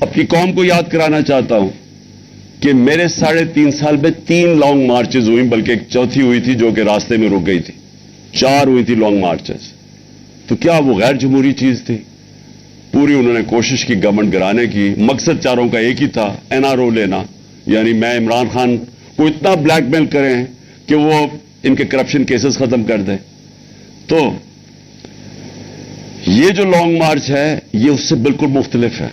اپنی قوم کو یاد کرانا چاہتا ہوں کہ میرے 3.5 سال میں 3 لانگ مارچز ہوئی، بلکہ ایک چوتھی ہوئی تھی جو کہ راستے میں رک گئی تھی. 4 ہوئی تھی لانگ مارچز. تو کیا وہ غیر جمہوری چیز تھی؟ پوری انہوں نے کوشش کی گورنمنٹ گرانے کی. مقصد چاروں کا ایک ہی تھا، NRO لینا، یعنی میں عمران خان کو اتنا بلیک میل کریں کہ وہ ان کے کرپشن کیسز ختم کر دیں. تو یہ جو لانگ مارچ ہے یہ اس سے بالکل مختلف ہے.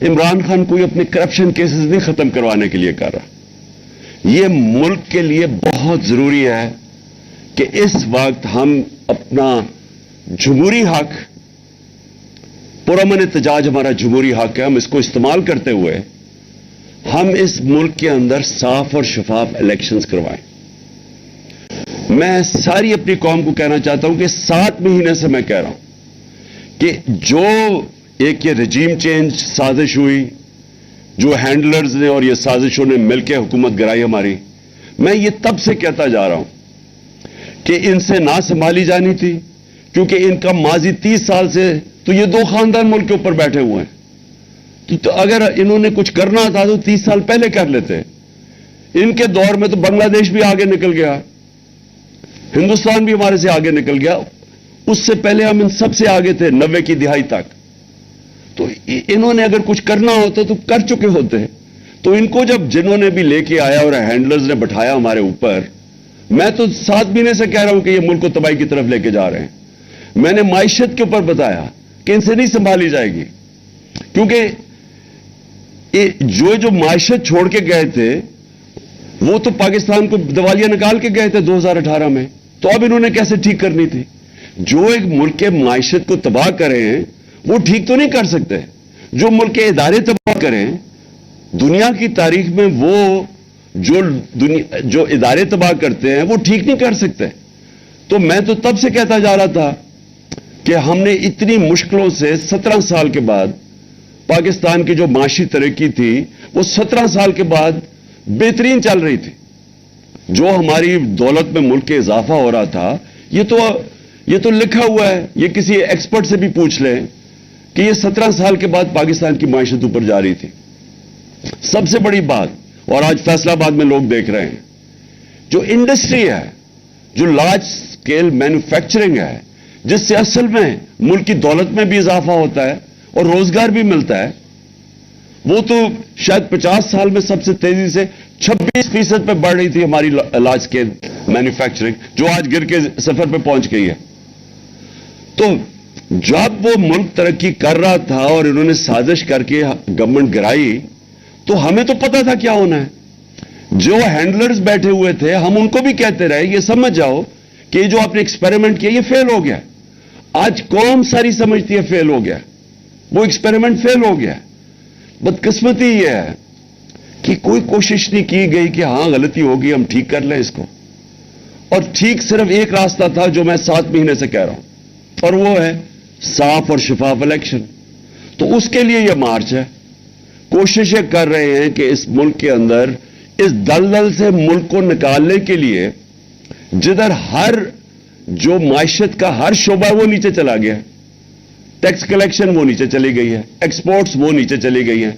عمران خان کوئی اپنے کرپشن کیسز نہیں ختم کروانے کے لیے کر رہا. یہ ملک کے لیے بہت ضروری ہے کہ اس وقت ہم اپنا جمہوری حق، پرامن احتجاج ہمارا جمہوری حق ہے، ہم اس کو استعمال کرتے ہوئے ہم اس ملک کے اندر صاف اور شفاف الیکشنز کروائیں. میں ساری اپنی قوم کو کہنا چاہتا ہوں کہ 7 مہینے سے میں کہہ رہا ہوں کہ جو ایک یہ رجیم چینج سازش ہوئی، جو ہینڈلرز نے اور یہ سازشوں نے مل کے حکومت گرائی ہماری، میں یہ تب سے کہتا جا رہا ہوں کہ ان سے نہ سنبھالی جانی تھی، کیونکہ ان کا ماضی 30 سال سے تو یہ 2 خاندان ملک کے اوپر بیٹھے ہوئے ہیں. تو اگر انہوں نے کچھ کرنا تھا تو 30 سال پہلے کر لیتے. ان کے دور میں تو بنگلہ دیش بھی آگے نکل گیا، ہندوستان بھی ہمارے سے آگے نکل گیا. اس سے پہلے ہم ان سب سے آگے تھے 90 کی دہائی تک. تو انہوں نے اگر کچھ کرنا ہوتا تو کر چکے ہوتے. تو ان کو جب جنہوں نے بھی لے کے آیا اور ہینڈلرز نے بٹھایا ہمارے اوپر، میں تو 7 مہینے سے کہہ رہا ہوں کہ یہ ملک کو تباہی کی طرف لے کے جا رہے ہیں. میں نے معیشت کے اوپر بتایا کہ ان سے نہیں سنبھالی جائے گی، کیونکہ جو معیشت چھوڑ کے گئے تھے وہ تو پاکستان کو دیوالیہ نکال کے گئے تھے 2018 میں. تو اب انہوں نے کیسے ٹھیک کرنی تھی؟ جو ایک ملک کے معیشت کو تباہ کریں وہ ٹھیک تو نہیں کر سکتے. جو ملک کے ادارے تباہ کریں، دنیا کی تاریخ میں وہ جو ادارے تباہ کرتے ہیں وہ ٹھیک نہیں کر سکتے. تو میں تو تب سے کہتا جا رہا تھا کہ ہم نے اتنی مشکلوں سے 17 سال کے بعد پاکستان کی جو معاشی ترقی تھی وہ 17 سال کے بعد بہترین چل رہی تھی. جو ہماری دولت میں ملک کے اضافہ ہو رہا تھا یہ تو لکھا ہوا ہے، یہ کسی ایکسپرٹ سے بھی پوچھ لیں کہ یہ 17 سال کے بعد پاکستان کی معیشت اوپر جا رہی تھی. سب سے بڑی بات، اور آج فیصلہ آباد میں لوگ دیکھ رہے ہیں، جو انڈسٹری ہے، جو لارج سکیل مینوفیکچرنگ ہے، جس سے اصل میں ملک کی دولت میں بھی اضافہ ہوتا ہے اور روزگار بھی ملتا ہے، وہ تو شاید 50 سال میں سب سے تیزی سے 26% پہ بڑھ رہی تھی ہماری لارج سکیل مینوفیکچرنگ، جو آج گر کے 0 پہ پہنچ گئی ہے. تو جب وہ ملک ترقی کر رہا تھا اور انہوں نے سازش کر کے گورنمنٹ گرائی، تو ہمیں تو پتا تھا کیا ہونا ہے. جو ہینڈلرز بیٹھے ہوئے تھے ہم ان کو بھی کہتے رہے یہ سمجھ جاؤ کہ یہ جو آپ نے ایکسپیریمنٹ کیا یہ فیل ہو گیا. آج قوم ساری سمجھتی ہے فیل ہو گیا، وہ ایکسپیریمنٹ فیل ہو گیا. بدقسمتی یہ ہے کہ کوئی کوشش نہیں کی گئی کہ ہاں غلطی ہوگی ہم ٹھیک کر لیں اس کو. اور ٹھیک صرف ایک راستہ تھا جو میں 7 مہینے سے کہہ رہا ہوں، اور وہ ہے صاف اور شفاف الیکشن. تو اس کے لیے یہ مارچ ہے. کوششیں کر رہے ہیں کہ اس ملک کے اندر اس دلدل سے ملک کو نکالنے کے لیے، جدھر ہر جو معیشت کا ہر شعبہ وہ نیچے چلا گیا، ٹیکس کلیکشن وہ نیچے چلی گئی ہے، ایکسپورٹس وہ نیچے چلی گئی ہیں،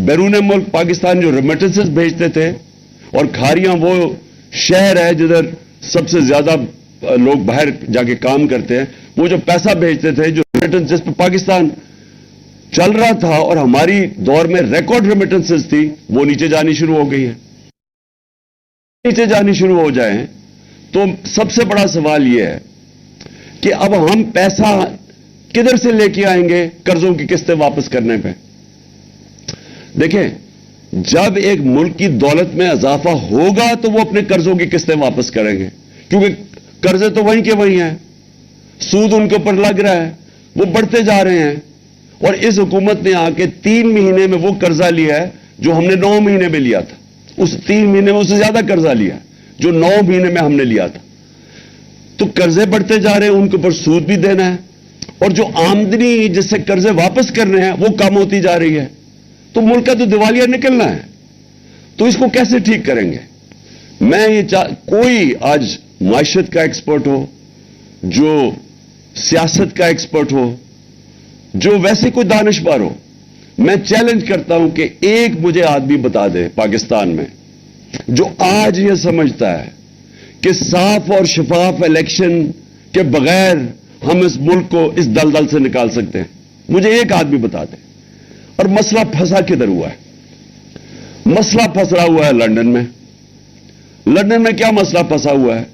بیرون ملک پاکستان جو ریمیٹنسز بھیجتے تھے، اور کھاریاں وہ شہر ہے جدھر سب سے زیادہ لوگ باہر جا کے کام کرتے ہیں، وہ جو پیسہ بھیجتے تھے، جو ریمیٹنس جس پہ پاکستان چل رہا تھا اور ہماری دور میں ریکارڈ ریمیٹنسز تھی، وہ نیچے جانی شروع ہو گئی ہے. نیچے جانی شروع ہو جائیں تو سب سے بڑا سوال یہ ہے کہ اب ہم پیسہ کدھر سے لے کے آئیں گے قرضوں کی قسطیں واپس کرنے پہ. دیکھیں، جب ایک ملک کی دولت میں اضافہ ہوگا تو وہ اپنے قرضوں کی قسطیں واپس کریں گے، کیونکہ قرضے تو وہیں کے وہیں ہیں، سود ان کے اوپر لگ رہا ہے، وہ بڑھتے جا رہے ہیں. اور اس حکومت نے آ کے 3 مہینے میں وہ قرضہ لیا ہے جو ہم نے 9 مہینے میں لیا تھا. اس 3 مہینے میں اس سے زیادہ قرضہ لیا جو 9 مہینے میں ہم نے لیا تھا. تو قرضے بڑھتے جا رہے ہیں، ان کے اوپر سود بھی دینا ہے، اور جو آمدنی جس سے قرضے واپس کرنے ہیں وہ کم ہوتی جا رہی ہے. تو ملک کا تو دیوالیہ نکلنا ہے. تو اس کو کیسے ٹھیک کریں گے؟ میں یہ کوئی آج معیشت کا ایکسپرٹ ہو، جو سیاست کا ایکسپرٹ ہو، جو ویسے کوئی دانشور ہو، میں چیلنج کرتا ہوں کہ ایک مجھے آدمی بتا دے پاکستان میں جو آج یہ سمجھتا ہے کہ صاف اور شفاف الیکشن کے بغیر ہم اس ملک کو اس دلدل سے نکال سکتے ہیں. مجھے ایک آدمی بتا دے. اور مسئلہ پھنسا کدھر ہوا ہے؟ مسئلہ پھنسا ہوا ہے لندن میں. لندن میں کیا مسئلہ پھنسا ہوا ہے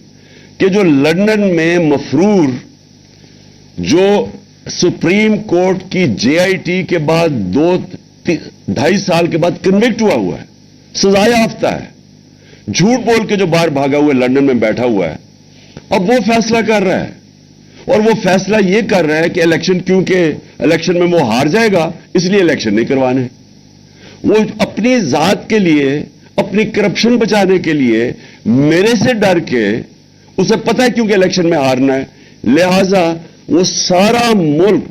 کہ جو لندن میں مفرور جو سپریم کورٹ کی جے آئی ٹی کے بعد 2-2.5 سال کے بعد کنوکٹ ہوا ہے, سزا یافتہ ہے, جھوٹ بول کے جو باہر بھاگا ہوا ہے لندن میں بیٹھا ہوا ہے, اب وہ فیصلہ کر رہا ہے. اور وہ فیصلہ یہ کر رہا ہے کہ الیکشن, کیونکہ الیکشن میں وہ ہار جائے گا اس لیے الیکشن نہیں کروانے. وہ اپنی ذات کے لیے, اپنی کرپشن بچانے کے لیے میرے سے ڈر کے, اسے پتا ہے کیونکہ الیکشن میں ہارنا ہے, لہذا وہ سارا ملک,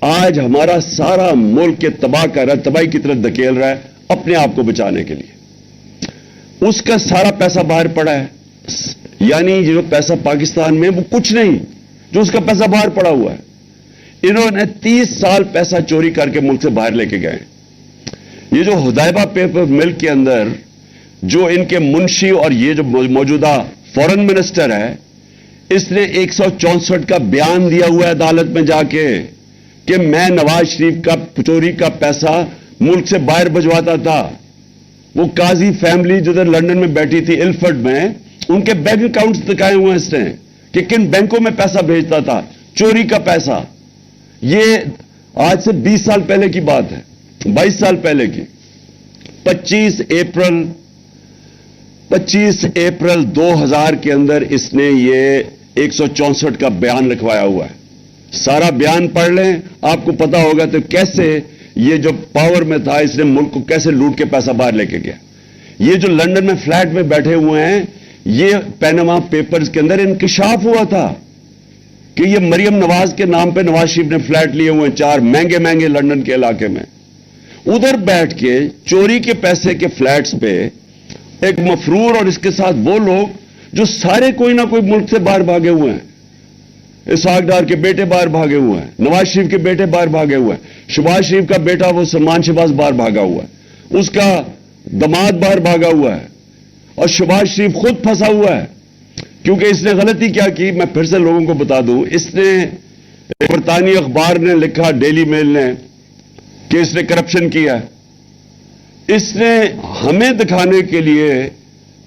آج ہمارا سارا ملک کے تباہ کر رہا ہے, تباہی کی طرف دھکیل رہا ہے اپنے آپ کو بچانے کے لیے. اس کا سارا پیسہ باہر پڑا ہے. یعنی جو پیسہ پاکستان میں وہ کچھ نہیں, جو اس کا پیسہ باہر پڑا ہوا ہے. انہوں نے 30 سال پیسہ چوری کر کے ملک سے باہر لے کے گئے. یہ جو حدیبہ پیپر مل کے اندر جو ان کے منشی اور یہ جو موجودہ فورن منسٹر ہے, اس نے 164 کا بیان دیا ہوا ہے عدالت میں جا کے کہ میں نواز شریف کا چوری کا پیسہ ملک سے باہر بھجواتا تھا. وہ قاضی فیملی جو لندن میں بیٹھی تھی الفرڈ میں, ان کے بینک اکاؤنٹس دکھائے ہوئے ہیں اس نے کہ کن بینکوں میں پیسہ بھیجتا تھا, چوری کا پیسہ. یہ آج سے 20 سال پہلے کی بات ہے, 22 سال پہلے کی. 25 اپریل 2000 کے اندر اس نے یہ 164 کا بیان لکھوایا ہوا ہے. سارا بیان پڑھ لیں, آپ کو پتا ہوگا تو کیسے یہ جو پاور میں تھا اس نے ملک کو کیسے لوٹ کے پیسہ باہر لے کے گیا. یہ جو لندن میں فلیٹ میں بیٹھے ہوئے ہیں, یہ پیناما پیپرز کے اندر انکشاف ہوا تھا کہ یہ مریم نواز کے نام پہ نواز شریف نے فلیٹ لیے ہوئے ہیں 4 مہنگے مہنگے لندن کے علاقے میں. ادھر بیٹھ کے چوری کے پیسے کے فلیٹس پہ ایک مفرور اور اس کے ساتھ وہ لوگ جو سارے کوئی نہ کوئی ملک سے باہر بھاگے ہوئے ہیں. اسحاق ڈار کے بیٹے باہر بھاگے ہوئے ہیں, نواز شریف کے بیٹے باہر بھاگے ہوئے ہیں, شہباز شریف کا بیٹا وہ سلمان شہباز باہر بھاگا ہوا ہے, اس کا داماد باہر بھاگا ہوا ہے, اور شہباز شریف خود پھنسا ہوا ہے. کیونکہ اس نے غلطی کیا کی, میں پھر سے لوگوں کو بتا دوں. اس نے برطانوی اخبار نے لکھا, ڈیلی میل نے, کہ اس نے کرپشن کیا ہے. اس نے ہمیں دکھانے کے لیے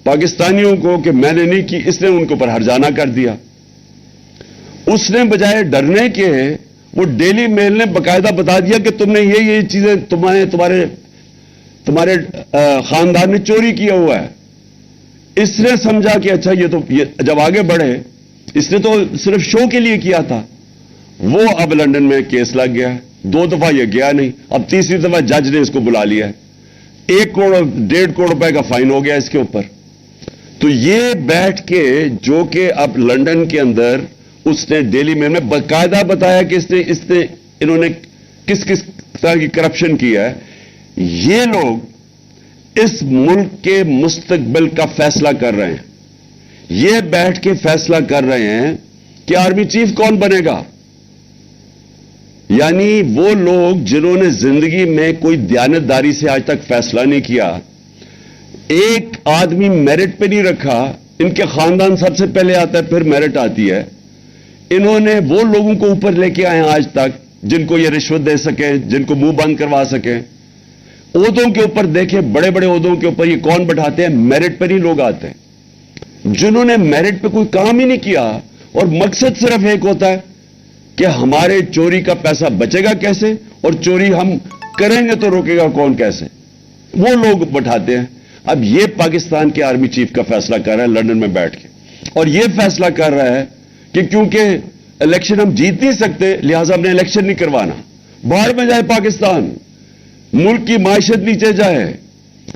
پاکستانیوں کو کہ میں نے نہیں کی, اس نے ان کے اوپر ہرجانہ کر دیا. اس نے بجائے ڈرنے کے, وہ ڈیلی میل نے باقاعدہ بتا دیا کہ تم نے یہ چیزیں تمہارے خاندان نے چوری کیا ہوا ہے. اس نے سمجھا کہ اچھا یہ جب آگے بڑھے, اس نے تو صرف شو کے لیے کیا تھا. وہ اب لندن میں کیس لگ گیا ہے, 2 دفعہ یہ گیا نہیں, اب تیسری دفعہ جج نے اس کو بلا لیا ہے. 1 کروڑ 1.5 کروڑ روپے کا فائن ہو گیا اس کے اوپر. تو یہ بیٹھ کے جو کہ اب لندن کے اندر اس نے ڈیلی میل میں باقاعدہ بتایا کہ انہوں نے کس طرح کی کرپشن کیا ہے. یہ لوگ اس ملک کے مستقبل کا فیصلہ کر رہے ہیں. یہ بیٹھ کے فیصلہ کر رہے ہیں کہ آرمی چیف کون بنے گا. یعنی وہ لوگ جنہوں نے زندگی میں کوئی دیانتداری سے آج تک فیصلہ نہیں کیا, ایک آدمی میرٹ پہ نہیں رکھا, ان کے خاندان سب سے پہلے آتا ہے پھر میرٹ آتی ہے. انہوں نے وہ لوگوں کو اوپر لے کے آئے ہیں آج تک جن کو یہ رشوت دے سکیں, جن کو منہ بند کروا سکیں. عہدوں کے اوپر دیکھیں, بڑے بڑے عہدوں کے اوپر یہ کون بٹھاتے ہیں؟ میرٹ پر ہی لوگ آتے ہیں جنہوں نے میرٹ پہ کوئی کام ہی نہیں کیا, اور مقصد صرف ایک ہوتا ہے کہ ہمارے چوری کا پیسہ بچے گا کیسے, اور چوری ہم کریں گے تو روکے گا کون کیسے. وہ لوگ بٹھاتے ہیں. اب یہ پاکستان کے آرمی چیف کا فیصلہ کر رہا ہے لندن میں بیٹھ کے, اور یہ فیصلہ کر رہا ہے کہ کیونکہ الیکشن ہم جیت نہیں سکتے لہذا ہم نے الیکشن نہیں کروانا. باہر میں جائے پاکستان, ملک کی معیشت نیچے جائے,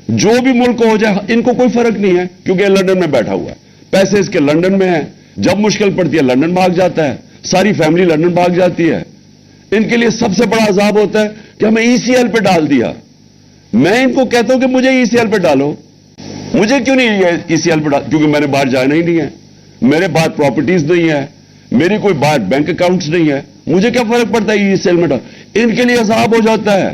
جو بھی ملک ہو جائے, ان کو کوئی فرق نہیں ہے کیونکہ لندن میں بیٹھا ہوا ہے, پیسے اس کے لندن میں ہیں. جب مشکل پڑتی ہے لندن بھاگ جاتا ہے, ساری فیملی لندن بھاگ جاتی ہے. ان کے لیے سب سے بڑا عذاب ہوتا ہے کہ ہمیں ای سی ایل پہ ڈال دیا. میں ان کو کہتا ہوں کہ مجھے ای سی ایل پہ ڈالو. مجھے کیوں نہیں ای سی ایل پہ ڈال؟ کیونکہ میں نے باہر جانا ہی نہیں ہے, میرے باہر پراپرٹیز نہیں ہے, میری کوئی باہر بینک اکاؤنٹس نہیں ہے. مجھے کیا فرق پڑتا ہے ای سی ایل میں ڈال؟ ان کے لیے عذاب ہو جاتا ہے.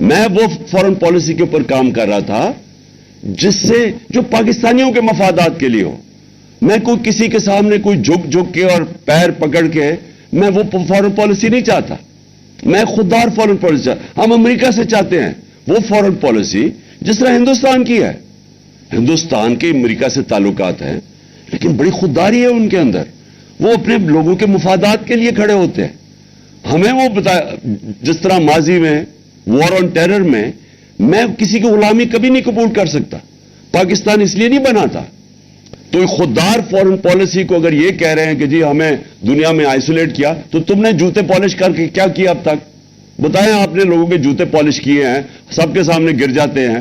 میں وہ فورن پالیسی کے اوپر کام کر رہا تھا جس سے جو پاکستانیوں کے مفادات کے لیے ہو. میں کوئی کسی کے سامنے کوئی جھک کے اور پیر پکڑ کے میں وہ فورن پالیسی نہیں چاہتا. میں خوددار فورن پالیسی چاہتا. ہم امریکہ سے چاہتے ہیں وہ فورن پالیسی جس طرح ہندوستان کی ہے. ہندوستان کے امریکہ سے تعلقات ہیں لیکن بڑی خودداری ہے ان کے اندر. وہ اپنے لوگوں کے مفادات کے لیے کھڑے ہوتے ہیں. ہمیں وہ جس طرح ماضی میں وار آن ٹیرر میں کسی کی غلامی کبھی نہیں قبول کر سکتا. پاکستان اس لیے نہیں بنا تھا. تو خوددار فورن پالیسی کو اگر یہ کہہ رہے ہیں کہ جی ہمیں دنیا میں آئسولیٹ کیا, تو تم نے جوتے پالش کر کے کیا کیا اب تک؟ بتائیں. آپ نے لوگوں کے جوتے پالش کیے ہیں, سب کے سامنے گر جاتے ہیں,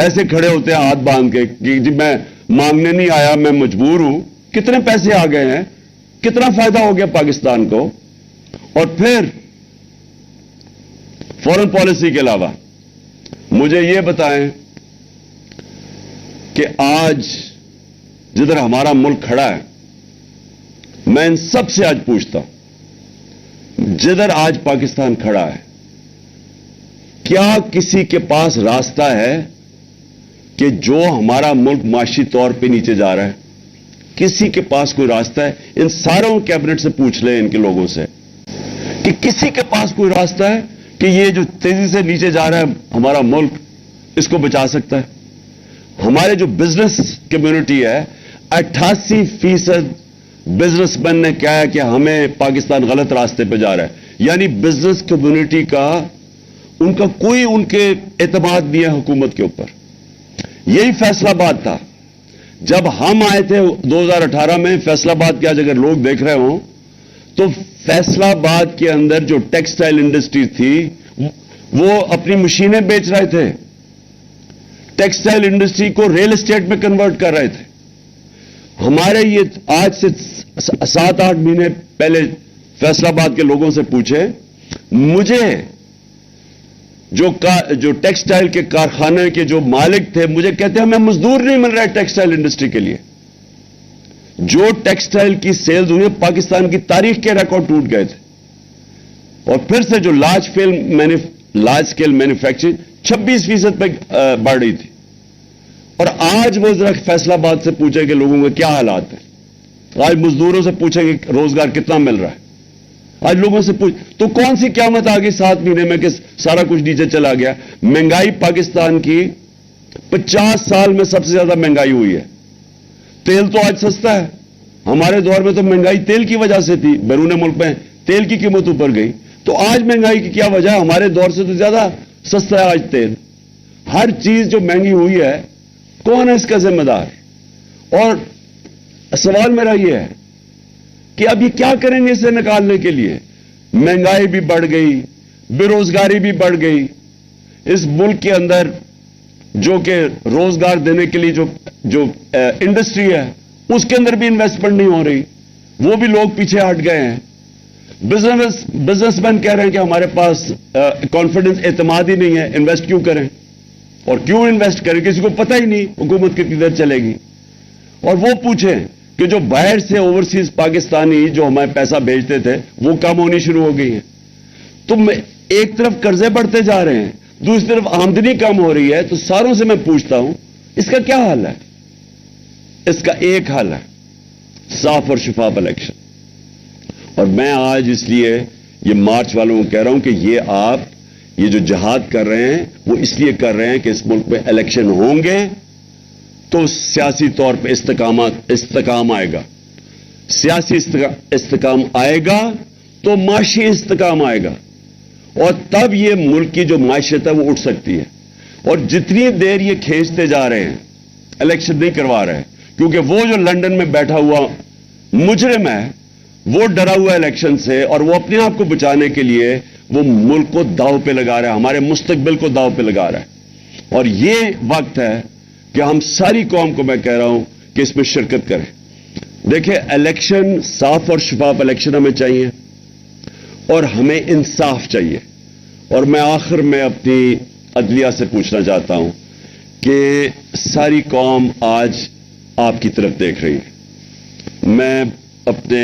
ایسے کھڑے ہوتے ہیں ہاتھ باندھ کے کہ جی میں مانگنے نہیں آیا, میں مجبور ہوں. کتنے پیسے آ گئے ہیں, کتنا فائدہ ہو گیا پاکستان کو. اور پھر فورن پالیسی کے علاوہ مجھے یہ بتائیں کہ آج جدھر ہمارا ملک کھڑا ہے, میں ان سب سے آج پوچھتا ہوں, جدھر آج پاکستان کھڑا ہے, کیا کسی کے پاس راستہ ہے کہ جو ہمارا ملک معاشی طور پہ نیچے جا رہا ہے؟ کسی کے پاس کوئی راستہ ہے؟ ان ساروں کیبنٹ سے پوچھ لیں ان کے لوگوں سے کہ کسی کے پاس کوئی راستہ ہے کہ یہ جو تیزی سے نیچے جا رہا ہے ہمارا ملک, اس کو بچا سکتا ہے؟ ہمارے جو بزنس کمیونٹی ہے, 88% بزنس مین نے کہا ہے کہ ہمیں پاکستان غلط راستے پہ جا رہا ہے. یعنی بزنس کمیونٹی کا ان کا کوئی ان کے اعتماد نہیں ہے حکومت کے اوپر. یہی فیصلہ آباد تھا جب ہم آئے تھے 2018 میں. فیصلہ آباد کے آج اگر لوگ دیکھ رہے ہوں تو فیصلہ آباد کے اندر جو ٹیکسٹائل انڈسٹری تھی وہ اپنی مشینیں بیچ رہے تھے, ٹیکسٹائل انڈسٹری کو ریل اسٹیٹ میں کنورٹ کر رہے تھے. ہمارے یہ آج سے 7-8 مہینے پہلے فیصلہ آباد کے لوگوں سے پوچھے, مجھے جو ٹیکسٹائل کے کارخانے کے جو مالک تھے مجھے کہتے ہیں ہمیں مزدور نہیں مل رہا ہے ٹیکسٹائل انڈسٹری کے لیے. جو ٹیکسٹائل کی سیلز ہوئی, پاکستان کی تاریخ کے ریکارڈ ٹوٹ گئے تھے. اور پھر سے جو لارج اسکیل مینوفیکچرنگ 26% پہ بڑھ رہی تھی. اور آج وہ ذرا فیصلہ آباد سے پوچھیں کہ لوگوں کے کیا حالات ہیں. آج مزدوروں سے پوچھیں کہ روزگار کتنا مل رہا ہے. آج لوگوں سے تو کون سی قیامت آ گئی 7 مہینے میں کہ سارا کچھ نیچے چلا گیا. مہنگائی پاکستان کی 50 سال میں سب سے زیادہ مہنگائی ہوئی ہے. تیل تو آج سستا ہے. ہمارے دور میں تو مہنگائی تیل کی وجہ سے تھی, بیرون ملک میں تیل کی قیمت اوپر گئی. تو آج مہنگائی کی کیا وجہ ہے؟ ہمارے دور سے تو زیادہ سستا ہے آج تیل. ہر چیز جو مہنگی ہوئی ہے, کون ہے اس کا ذمہ دار؟ اور سوال میرا یہ ہے کہ اب یہ کیا کریں گے اسے نکالنے کے لیے؟ مہنگائی بھی بڑھ گئی, بے روزگاری بھی بڑھ گئی. اس ملک کے اندر جو کہ روزگار دینے کے لیے جو انڈسٹری ہے اس کے اندر بھی انویسٹمنٹ نہیں ہو رہی, وہ بھی لوگ پیچھے ہٹ گئے ہیں. بزنس مین کہہ رہے ہیں کہ ہمارے پاس کانفیڈنس, اعتماد ہی نہیں ہے, انویسٹ کیوں کریں؟ اور کیوں انویسٹ کریں؟ کسی کو پتہ ہی نہیں حکومت کدھر چلے گی. اور وہ پوچھیں کہ جو باہر سے اوورسیز پاکستانی جو ہمیں پیسہ بھیجتے تھے وہ کم ہونی شروع ہو گئی ہیں. تو ایک طرف قرضے بڑھتے جا رہے ہیں, دوسری طرف آمدنی کم ہو رہی ہے. تو ساروں سے میں پوچھتا ہوں اس کا کیا حل ہے؟ اس کا ایک حل ہے, صاف اور شفاف الیکشن. اور میں آج اس لیے یہ مارچ والوں کو کہہ رہا ہوں کہ یہ جو جہاد کر رہے ہیں وہ اس لیے کر رہے ہیں کہ اس ملک میں الیکشن ہوں گے تو سیاسی طور پہ استحکام آئے گا. سیاسی استحکام آئے گا تو معاشی استحکام آئے گا, اور تب یہ ملک کی جو معیشت ہے وہ اٹھ سکتی ہے. اور جتنی دیر یہ کھینچتے جا رہے ہیں, الیکشن نہیں کروا رہے, کیونکہ وہ جو لندن میں بیٹھا ہوا مجرم ہے وہ ڈرا ہوا الیکشن سے, اور وہ اپنے آپ کو بچانے کے لیے وہ ملک کو داؤ پہ لگا رہا ہے, ہمارے مستقبل کو داؤ پہ لگا رہا ہے. اور یہ وقت ہے کہ ہم ساری قوم کو میں کہہ رہا ہوں کہ اس میں شرکت کریں. دیکھیں, الیکشن صاف اور شفاف الیکشن ہمیں چاہیے اور ہمیں انصاف چاہیے. اور میں آخر میں اپنی عدلیہ سے پوچھنا چاہتا ہوں کہ ساری قوم آج آپ کی طرف دیکھ رہی ہے. میں اپنے